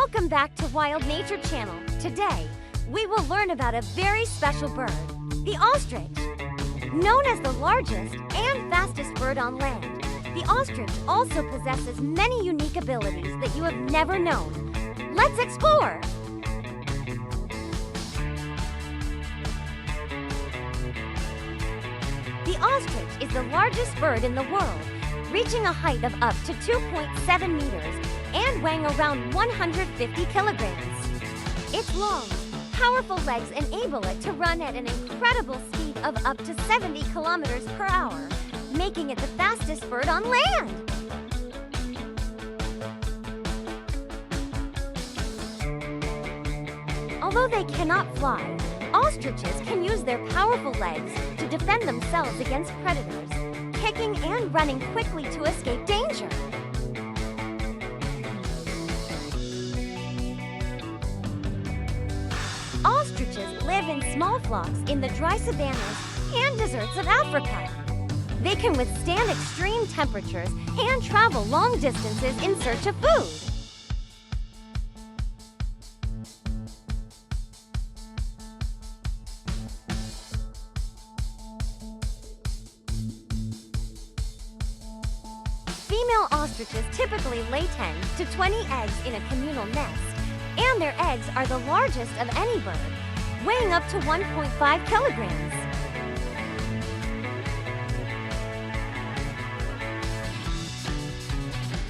Welcome back to Wild Nature Channel. Today, we will learn about a very special bird, the ostrich. Known as the largest and fastest bird on land, the ostrich also possesses many unique abilities that you have never known. Let's explore! The ostrich is the largest bird in the world, reaching a height of up to 2.7 meters and weighing around 150 kilograms. Its long, powerful legs enable it to run at an incredible speed of up to 70 kilometers per hour, making it the fastest bird on land. Although they cannot fly, ostriches can use their powerful legs to defend themselves against predators, kicking and running quickly to escape danger. Ostriches live in small flocks in the dry savannas and deserts of Africa. They can withstand extreme temperatures and travel long distances in search of food. Female ostriches typically lay 10 to 20 eggs in a communal nest, and their eggs are the largest of any bird, weighing up to 1.5 kilograms.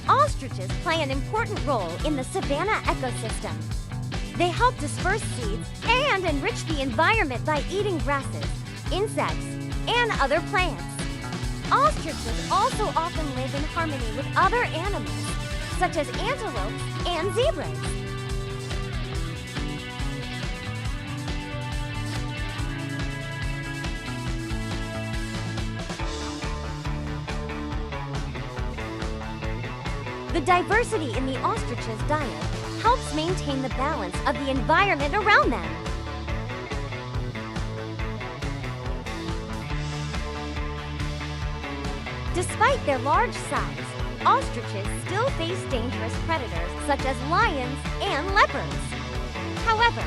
Ostriches play an important role in the savanna ecosystem. They help disperse seeds and enrich the environment by eating grasses, insects, and other plants. Ostriches also often live in harmony with other animals, such as antelopes and zebras. The diversity in the ostrich's diet helps maintain the balance of the environment around them. Despite their large size, ostriches still face dangerous predators such as lions and leopards. However,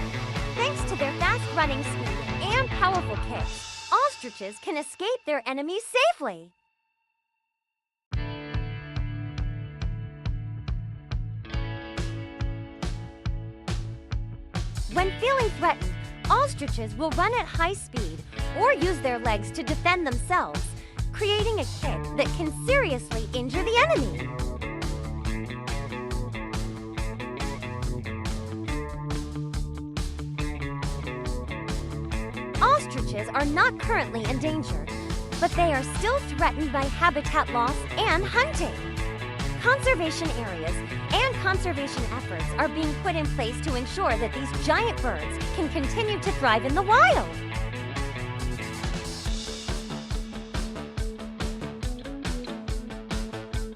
thanks to their fast running speed and powerful kicks, ostriches can escape their enemies safely. When feeling threatened, ostriches will run at high speed or use their legs to defend themselves, creating a kick that can seriously injure the enemy. Ostriches are not currently endangered, but they are still threatened by habitat loss and hunting. Conservation areas and conservation efforts are being put in place to ensure that these giant birds can continue to thrive in the wild.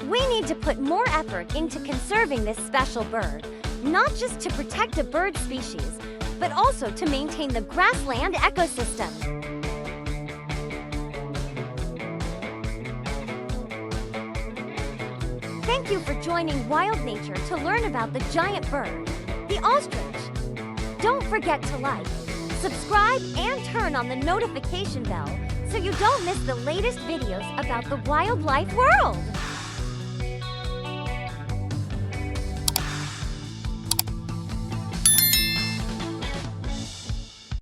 We need to put more effort into conserving this special bird, not just to protect a bird species, but also to maintain the grassland ecosystem. Thank you for joining Wild Nature to learn about the giant bird, the ostrich. Don't forget to like, subscribe, and turn on the notification bell so you don't miss the latest videos about the wildlife world.